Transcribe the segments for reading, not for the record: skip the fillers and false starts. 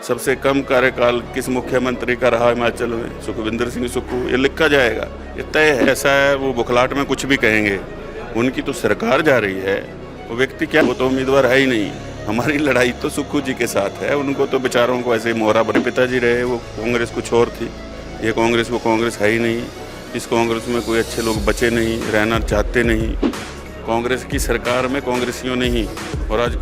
सबसे कम कार्यकाल किस मुख्यमंत्री का रहा हिमाचल में? सुखविंदर सिंह सुक्खू, ये लिखा जाएगा, ये तय है। ऐसा है, वो बुखलाहट में कुछ भी कहेंगे, उनकी तो सरकार जा रही है, वो व्यक्ति क्या, वो तो उम्मीदवार है ही नहीं। हमारी लड़ाई तो सुक्खू जी के साथ है, उनको तो बेचारों को ऐसे मोहरा बने। पिताजी रहे वो कांग्रेस कुछ और थी, ये कांग्रेस वो कांग्रेस है ही नहीं। इस कांग्रेस में कोई अच्छे लोग बचे नहीं, रहना चाहते नहीं। कांग्रेस की सरकार में कांग्रेसियों ने ही, और आज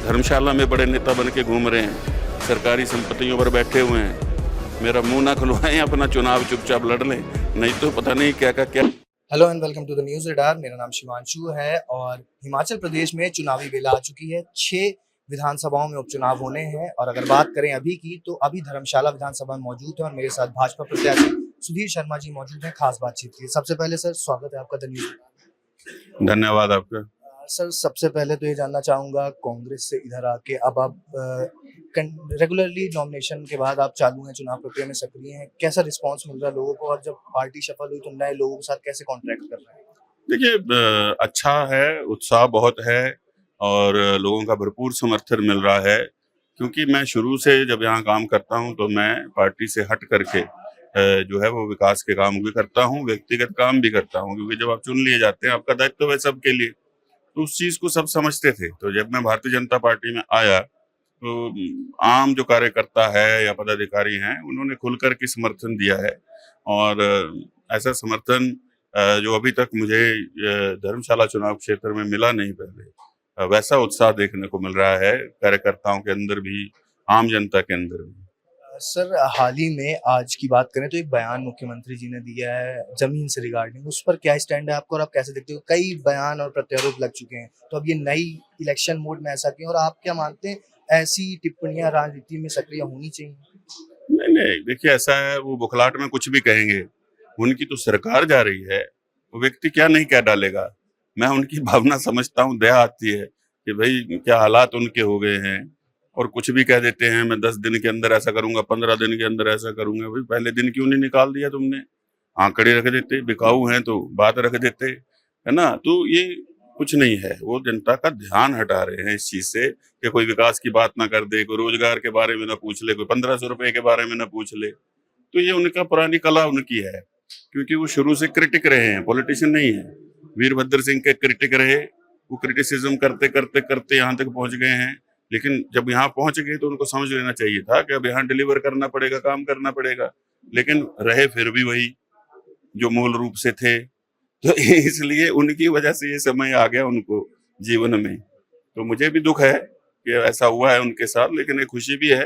धर्मशाला में बड़े नेता बन के घूम रहे हैं, सरकारी संपत्तियों पर बैठे हुए हैं। मेरा मुंह ना खुलवाएं, अपना चुनाव चुपचाप लड़ लें, नहीं तो पता नहीं क्या का क्या। Hello and welcome to the news radar. मेरा नाम शिवांशु है और हिमाचल प्रदेश में चुनावी बेला आ चुकी है। 6 विधानसभाओं में उपचुनाव होने हैं और अगर बात करें अभी की तो अभी धर्मशाला विधानसभा में मौजूद है और मेरे साथ भाजपा प्रत्याशी सुधीर शर्मा जी मौजूद हैं खास बातचीत के लिए। सबसे पहले सर स्वागत है आपका द न्यूज़। धन्यवाद आपका। सर सबसे पहले तो ये जानना चाहूँगा, कांग्रेस से इधर आके अब आप रेगुलरली नॉमिनेशन के बाद आप चालू हैं, चुनाव प्रक्रिया में सक्रिय हैं, कैसा रिस्पांस मिल रहा है लोगों को और जब पार्टी सफल हुई तो नए लोगों के साथ कैसे कॉन्ट्रैक्ट कर रहे हैं? देखिए, अच्छा है, उत्साह बहुत है और लोगों का भरपूर समर्थन मिल रहा है, क्योंकि मैं शुरू से जब यहाँ काम करता हूँ तो मैं पार्टी से हट करके जो है वो विकास के काम भी करता हूँ, व्यक्तिगत काम भी करता हूँ, क्योंकि जब आप चुन लिए जाते हैं आपका दायित्व है सबके लिए। तो उस चीज को सब समझते थे। तो जब मैं भारतीय जनता पार्टी में आया तो आम जो कार्यकर्ता है या पदाधिकारी हैं उन्होंने खुलकर के समर्थन दिया है, और ऐसा समर्थन जो अभी तक मुझे धर्मशाला चुनाव क्षेत्र में मिला नहीं पहले, वैसा उत्साह देखने को मिल रहा है कार्यकर्ताओं के अंदर भी, आम जनता के अंदर भी। सर हाल ही में आज की बात करें तो एक बयान मुख्यमंत्री जी ने दिया है जमीन से रिगार्डिंग, उस पर क्या स्टैंड है आपका और आप कैसे देखते हो? कई बयान और प्रत्यारोप लग चुके हैं, तो अब ये नई इलेक्शन मोड में ऐसा क्यों और आप क्या मानते हैं ऐसी टिप्पणियां राजनीति में सक्रिय होनी चाहिए? नहीं नहीं, देखिए ऐसा है, वो बुखलाहट में कुछ भी कहेंगे, उनकी तो सरकार जा रही है, वो व्यक्ति क्या नहीं कह डालेगा। मैं उनकी भावना समझता हूँ, दया आती है कि भाई क्या हालात उनके हो गए हैं, और कुछ भी कह देते हैं, मैं 10 दिन के अंदर ऐसा करूंगा, 15 दिन के अंदर ऐसा करूंगा। भाई पहले दिन क्यों नहीं निकाल दिया तुमने? आंकड़े रख देते, बिकाऊ हैं तो बात रख देते, है ना। तो ये कुछ नहीं है, वो जनता का ध्यान हटा रहे हैं इस चीज से कि कोई विकास की बात ना कर दे, कोई रोजगार के बारे में ना पूछ ले, कोई 1500 रुपए के बारे में ना पूछ ले। तो ये उनका पुरानी कला उनकी है, क्योंकि वो शुरू से क्रिटिक रहे हैं, पॉलिटिशियन नहीं है। वीरभद्र सिंह के क्रिटिक रहे, वो क्रिटिसिज्म करते करते करते यहाँ तक पहुंच गए हैं। लेकिन जब यहाँ पहुंच गए तो उनको समझ लेना चाहिए था कि अब यहाँ डिलीवर करना पड़ेगा, काम करना पड़ेगा। लेकिन रहे फिर भी वही जो मूल रूप से थे। तो इसलिए उनकी वजह से ये समय आ गया उनको जीवन में। तो मुझे भी दुख है कि ऐसा हुआ है उनके साथ, लेकिन एक खुशी भी है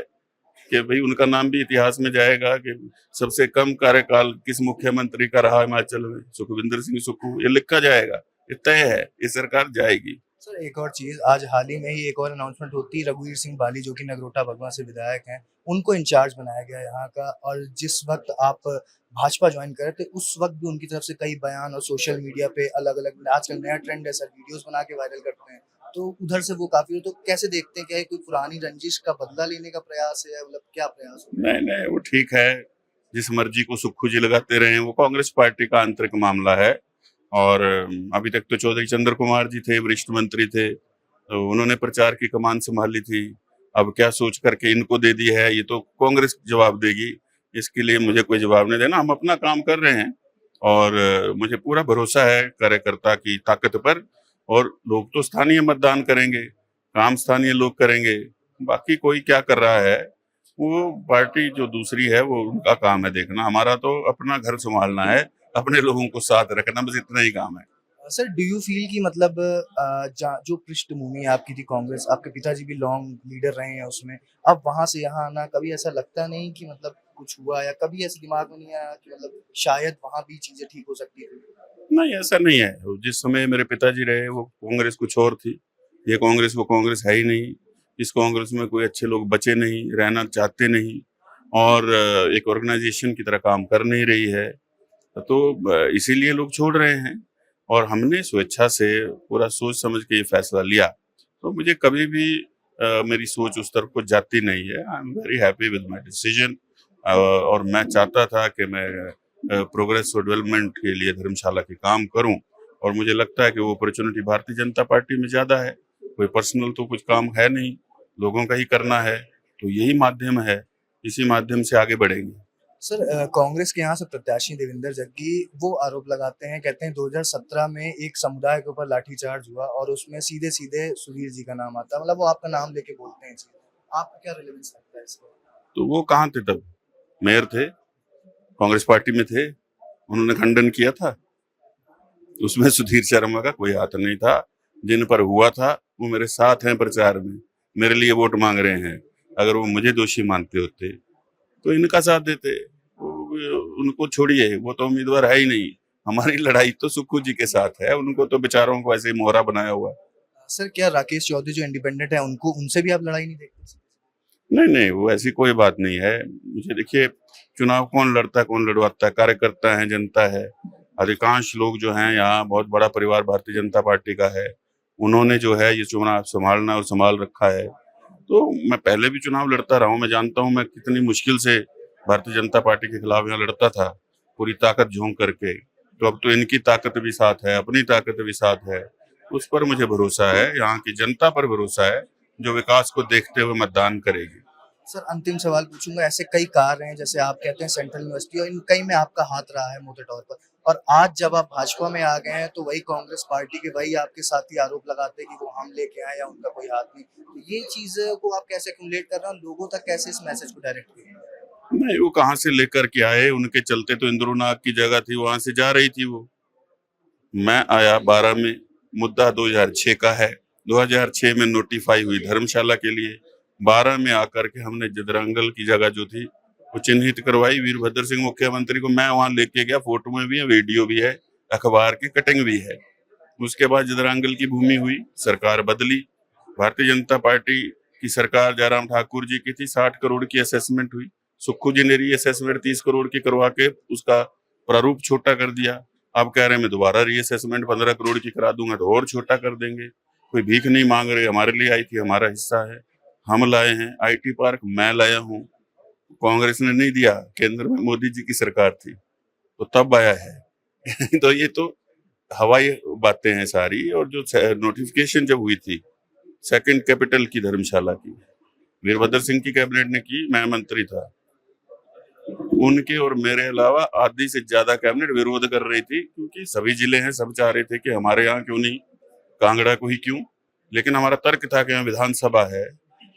कि भाई उनका नाम भी इतिहास में जाएगा कि सबसे कम कार्यकाल किस मुख्यमंत्री का रहा हिमाचल में? सुखविंदर सिंह सुक्खू, ये लिखा जाएगा, ये तय है, ये सरकार जाएगी। सर एक और चीज, आज हाल ही में ही एक और अनाउंसमेंट होती है, रघुवीर सिंह बाली जो कि नगरोटा बगवां से विधायक हैं, उनको इंचार्ज बनाया गया यहाँ का। और जिस वक्त आप भाजपा ज्वाइन करे थे उस वक्त भी उनकी तरफ से कई बयान और सोशल मीडिया पे अलग अलग, आजकल नया ट्रेंड है सर, वीडियोस बना के वायरल करते हैं, तो उधर से वो काफी हो, तो कैसे देखते हैं? क्या ये कोई पुरानी रंजिश का बदला लेने का प्रयास है, मतलब क्या प्रयास हो? नहीं नहीं, वो ठीक है, जिस मर्जी को सुक्खू जी लगाते रहे, वो कांग्रेस पार्टी का आंतरिक मामला है। और अभी तक तो चौधरी चंद्र कुमार जी थे, वरिष्ठ मंत्री थे, तो उन्होंने प्रचार की कमान संभाली थी। अब क्या सोच करके इनको दे दी है, ये तो कांग्रेस जवाब देगी, इसके लिए मुझे कोई जवाब नहीं देना। हम अपना काम कर रहे हैं और मुझे पूरा भरोसा है कार्यकर्ता की ताकत पर, और लोग तो स्थानीय मतदान करेंगे, काम स्थानीय लोग करेंगे। बाकी कोई क्या कर रहा है, वो पार्टी जो दूसरी है वो उनका काम है देखना। हमारा तो अपना घर संभालना है, अपने लोगों को साथ रखना, बस इतना ही काम है। सर डू यू फील कि मतलब जो पृष्ठभूमि आपकी थी कांग्रेस, आपके पिताजी भी लॉन्ग लीडर रहे हैं उसमें, अब वहां से यहाँ आना, कभी ऐसा लगता नहीं कि मतलब कुछ हुआ, या कभी ऐसे दिमाग में नहीं आया कि मतलब शायद वहां भी चीजें ठीक हो सकती थी? नहीं, ऐसा नहीं है। जिस समय मेरे पिताजी रहे वो कांग्रेस कुछ और थी, ये कांग्रेस वो कांग्रेस है ही नहीं। इस कांग्रेस में कोई अच्छे लोग बचे नहीं, रहना चाहते नहीं, और एक ऑर्गेनाइजेशन की तरह काम कर नहीं रही है। तो इसीलिए लोग छोड़ रहे हैं, और हमने स्वेच्छा से पूरा सोच समझ के ये फैसला लिया। तो मुझे कभी भी मेरी सोच उस तरफ को जाती नहीं है। I am very happy with my decision, और मैं चाहता था कि मैं प्रोग्रेस और डेवलपमेंट के लिए धर्मशाला के काम करूं, और मुझे लगता है कि वो अपॉर्चुनिटी भारतीय जनता पार्टी में ज़्यादा है। कोई पर्सनल तो कुछ काम है नहीं, लोगों का ही करना है। तो यही माध्यम है, इसी माध्यम से आगे बढ़ेंगे। सर कांग्रेस के यहाँ से प्रत्याशी देवेंद्र जग्गी वो आरोप लगाते हैं, कहते हैं 2017 में एक समुदाय के ऊपर लाठीचार्ज हुआ और उसमें सीधे-सीधे सुधीर जी का नाम आता है, मतलब वो आपका नाम लेके बोलते हैं जी। आपको क्या रिलेवेंस लगता है इसमें? तो वो कहाँ थे तब? मेयर थे, कांग्रेस पार्टी में थे, उन्होंने खंडन किया था। उसमें सुधीर शर्मा का कोई हाथ नहीं था। जिन पर हुआ था वो मेरे साथ हैं प्रचार में, मेरे लिए वोट मांग रहे हैं। अगर वो मुझे दोषी मानते होते तो इनका साथ देते। उनको छोड़िए, वो तो उम्मीदवार है ही नहीं। हमारी लड़ाई तो सुक्खू जी के साथ है, उनको तो बेचारों को ऐसे ही मोहरा बनाया हुआ। सर क्या राकेश चौधरी जो इंडिपेंडेंट है उनको उनसे भी आप लड़ाई नहीं देखते? नहीं नहीं, वो ऐसी कोई बात नहीं है। मुझे देखिए, चुनाव कौन लड़ता है, कौन लड़वाता है? कार्यकर्ता है, जनता है। अधिकांश लोग जो हैं यहाँ, बहुत बड़ा परिवार भारतीय जनता पार्टी का है। उन्होंने जो है ये चुनाव संभालना और संभाल रखा है। तो मैं पहले भी चुनाव लड़ता रहा हूँ, मैं जानता हूँ मैं कितनी मुश्किल से भारतीय जनता पार्टी के खिलाफ यहाँ लड़ता था, पूरी ताकत झोंक करके। तो अब तो इनकी ताकत भी साथ है, अपनी ताकत भी साथ है। उस पर मुझे भरोसा है, यहाँ की जनता पर भरोसा है, जो विकास को देखते हुए मतदान करेगी। सर अंतिम सवाल पूछूंगा, ऐसे कई कार्य हैं जैसे आप कहते हैं सेंट्रल यूनिवर्सिटी और इन कई में आपका हाथ रहा है मोटे तौर पर, और आज जब आप भाजपा में आ गए हैं तो वही कांग्रेस पार्टी के वही आपके साथी आरोप लगाते हैं कि वो हम लेके आए या उनका कोई हाथ नहीं। तो ये चीज को आप कैसे एक्यूमुलेट कर रहे हैं, लोगों तक कैसे इस मैसेज को डायरेक्ट किए? नहीं, वो कहाँ से लेकर के आए? उनके चलते तो इंद्रुनाग की जगह थी, वहां से जा रही थी वो। मैं आया 12 में, मुद्दा 2006 का है। 2006 में नोटिफाई हुई धर्मशाला के लिए। 12 में आकर के हमने जदरंगल की जगह जो थी वो चिन्हित करवाई। वीरभद्र सिंह मुख्यमंत्री को मैं वहां लेके गया, फोटो में भी है, वीडियो भी है, अखबार की कटिंग भी है। उसके बाद जदरंगल की भूमि हुई, सरकार बदली। भारतीय जनता पार्टी की सरकार जयराम ठाकुर जी की थी। 60 करोड़ की असेसमेंट हुई। सुक्खू जी ने री असेसमेंट 30 करोड़ की करवा के उसका प्रारूप छोटा कर दिया। अब कह रहे हैं मैं दोबारा रीअसेसमेंट 15 करोड़ की करा दूंगा, तो और छोटा कर देंगे। कोई भीख नहीं मांग रहे, हमारे लिए आई थी, हमारा हिस्सा है, हम लाए हैं। आईटी पार्क मैं लाया हूँ, कांग्रेस ने नहीं दिया, केंद्र में मोदी जी की सरकार थी तो तब आया है। तो ये तो हवाई बातें हैं सारी। और जो नोटिफिकेशन जब हुई थी सेकंड कैपिटल की धर्मशाला की, वीरभद्र सिंह की कैबिनेट ने की, मैं मंत्री था। उनके और मेरे अलावा आधी से ज्यादा कैबिनेट विरोध कर रही थी, क्योंकि सभी जिले हैं, सब चाह रहे थे कि हमारे यहाँ क्यों नहीं, कांगड़ा को ही क्यों। लेकिन हमारा तर्क था कि यहाँ विधानसभा है,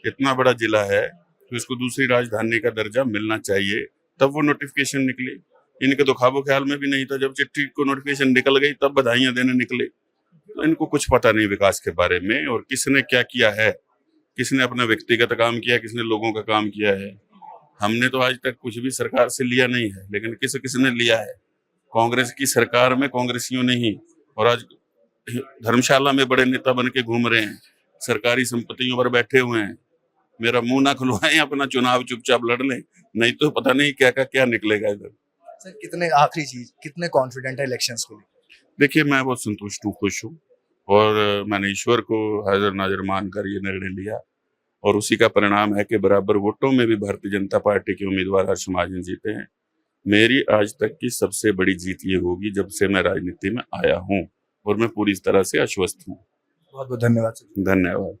इतना बड़ा जिला है, तो इसको दूसरी राजधानी का दर्जा मिलना चाहिए। तब वो नोटिफिकेशन निकली। इनके तो ख्वाबो ख्याल में भी नहीं था। जब चिट्ठी को नोटिफिकेशन निकल गई तब बधाइयां देने निकले। तो इनको कुछ पता नहीं विकास के बारे में, और किसने क्या किया है, किसने अपना व्यक्तिगत काम किया, किसने लोगों का काम किया है। हमने तो आज तक कुछ भी सरकार से लिया नहीं है, लेकिन किसने लिया है? कांग्रेस की सरकार में कांग्रेसियों ने ही। और आज धर्मशाला में बड़े नेता बन के घूम रहे हैं, सरकारी संपत्तियों पर बैठे हुए हैं। मेरा मुंह ना खुलवाएं, अपना चुनाव चुपचाप लड़ लें, नहीं तो पता नहीं क्या क्या निकलेगा इधर। सर कितने, आखिरी चीज, कितने कॉन्फिडेंट है इलेक्शंस को लेकर? देखिए, मैं बहुत संतुष्ट हूँ, खुश हूँ, और मैंने ईश्वर को हाजिर नाजिर मानकर ये निर्णय लिया, और उसी का परिणाम है कि बराबर वोटों में भी भारतीय जनता पार्टी के उम्मीदवार हर्ष महाजन जीते हैं। मेरी आज तक की सबसे बड़ी जीत ये होगी जब से मैं राजनीति में आया हूँ, और मैं पूरी तरह से आश्वस्त हूँ। बहुत बहुत धन्यवाद सर। धन्यवाद।